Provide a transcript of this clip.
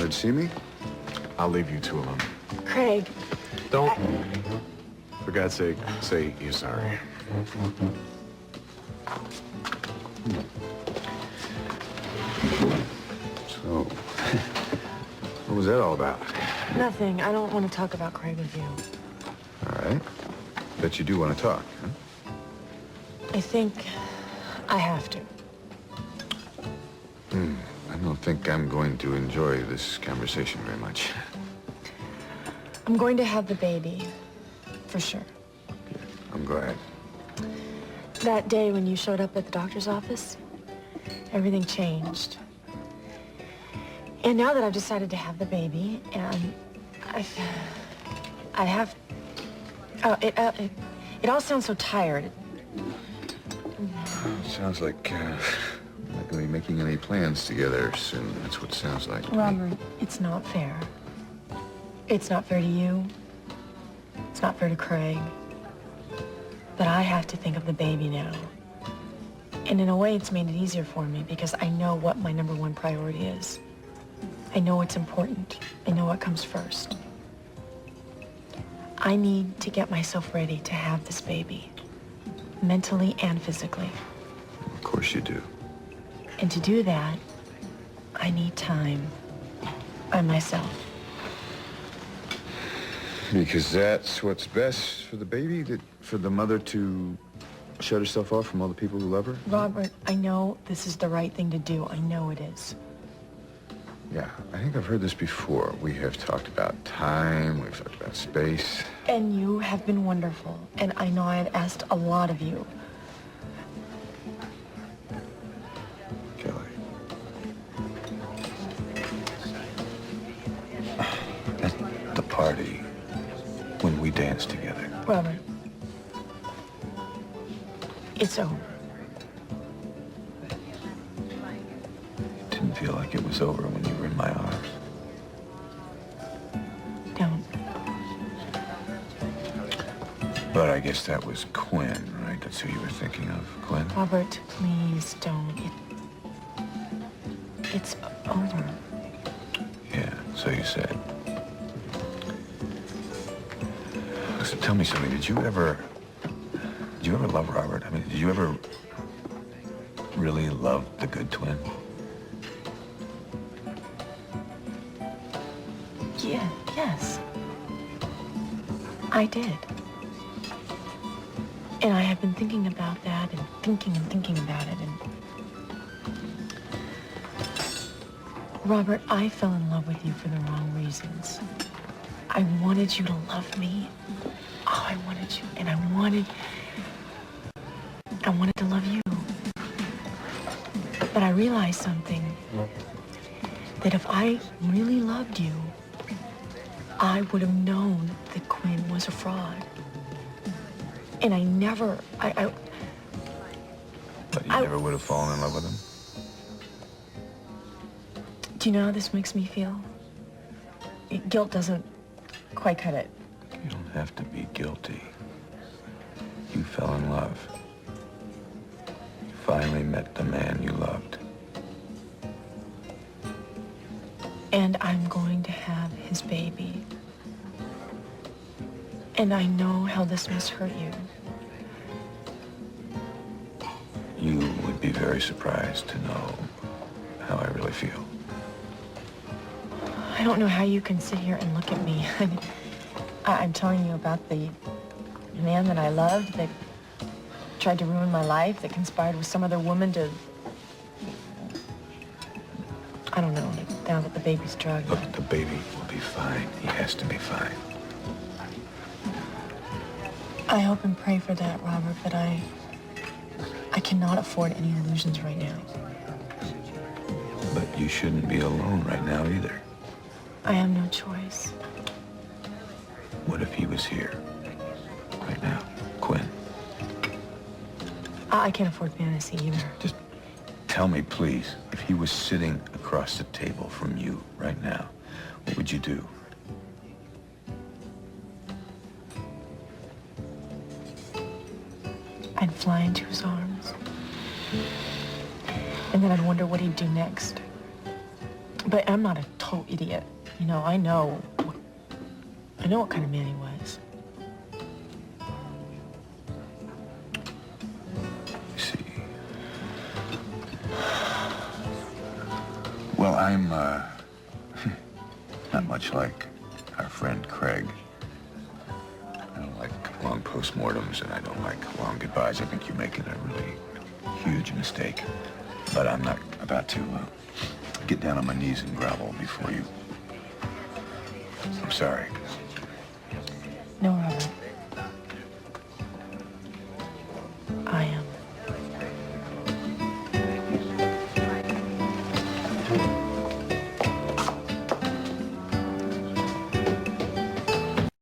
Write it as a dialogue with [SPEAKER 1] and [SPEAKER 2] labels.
[SPEAKER 1] wanted to see me?
[SPEAKER 2] I'll leave you two alone.
[SPEAKER 3] Craig.
[SPEAKER 2] Don't. For God's sake, say you're sorry.
[SPEAKER 1] So, what was that all about?
[SPEAKER 3] Nothing. I don't want to talk about Craig with you.
[SPEAKER 1] All right. Bet you do want to talk, huh?
[SPEAKER 3] I think I have to.
[SPEAKER 1] I don't think I'm going to enjoy this conversation very much.
[SPEAKER 3] I'm going to have the baby, for sure.
[SPEAKER 1] Good. I'm glad.
[SPEAKER 3] That day when you showed up at the doctor's office, everything changed. And now that I've decided to have the baby, and I have... Oh, it all sounds so tired.
[SPEAKER 1] It sounds like we're not going to be making any plans together soon. That's what it sounds like.
[SPEAKER 3] Robert, it's not fair. It's not fair to you. It's not fair to Craig. But I have to think of the baby now. And in a way, it's made it easier for me because I know what my #1 priority is. I know what's important. I know what comes first. I need to get myself ready to have this baby, mentally and physically.
[SPEAKER 1] Of course you do.
[SPEAKER 3] And to do that, I need time by myself.
[SPEAKER 1] Because that's what's best for the baby? For the mother to shut herself off from all the people who love her?
[SPEAKER 3] Robert, I know this is the right thing to do. I know it is.
[SPEAKER 1] Yeah, I think I've heard this before. We have talked about time, we've talked about space.
[SPEAKER 3] And you have been wonderful. And I know I've asked a lot of you.
[SPEAKER 1] Kelly. At the party, when we danced together.
[SPEAKER 3] Robert, it's over.
[SPEAKER 1] It didn't feel like it was over when you were in my arms.
[SPEAKER 3] Don't.
[SPEAKER 1] But I guess that was Quinn, right? That's who you were thinking of, Quinn?
[SPEAKER 3] Robert, please don't. It's over.
[SPEAKER 1] Yeah, so you said. So tell me something. Did you ever love Robert? I mean, did you ever really love the good twin?
[SPEAKER 3] Yeah, yes. I did. And I have been thinking about that and thinking about it. And Robert, I fell in love with you for the wrong reasons. I wanted you to love me. Oh, I wanted you. And I wanted to love you. But I realized something. That if I really loved you, I would have known that Quinn was a fraud. And I never,
[SPEAKER 1] But you never would have fallen in love with him?
[SPEAKER 3] Do you know how this makes me feel? Guilt doesn't quite cut it.
[SPEAKER 1] You don't have to be guilty. You fell in love. You finally met the man you loved.
[SPEAKER 3] And I'm going to have his baby. And I know how this must hurt you.
[SPEAKER 1] You would be very surprised to know how I really feel.
[SPEAKER 3] I don't know how you can sit here and look at me. I'm telling you about the man that I loved, that tried to ruin my life, that conspired with some other woman to... I don't know, now that the baby's drugged.
[SPEAKER 1] Look, the baby will be fine. He has to be fine.
[SPEAKER 3] I hope and pray for that, Robert, but I cannot afford any illusions right now.
[SPEAKER 1] But you shouldn't be alone right now either.
[SPEAKER 3] I have no choice.
[SPEAKER 1] What if he was here right now? Quinn.
[SPEAKER 3] I can't afford fantasy either.
[SPEAKER 1] Just tell me, please, if he was sitting across the table from you right now, what would you do?
[SPEAKER 3] I'd fly into his arms. And then I'd wonder what he'd do next. But I'm not a total idiot. You know, I know what kind of man he was.
[SPEAKER 1] You see. Well, I'm, not much like our friend Craig. I don't like long postmortems, and I don't like long goodbyes. I think you're making a really huge mistake. But I'm not about to get down on my knees and grovel before you. I'm sorry.
[SPEAKER 3] No, Robert.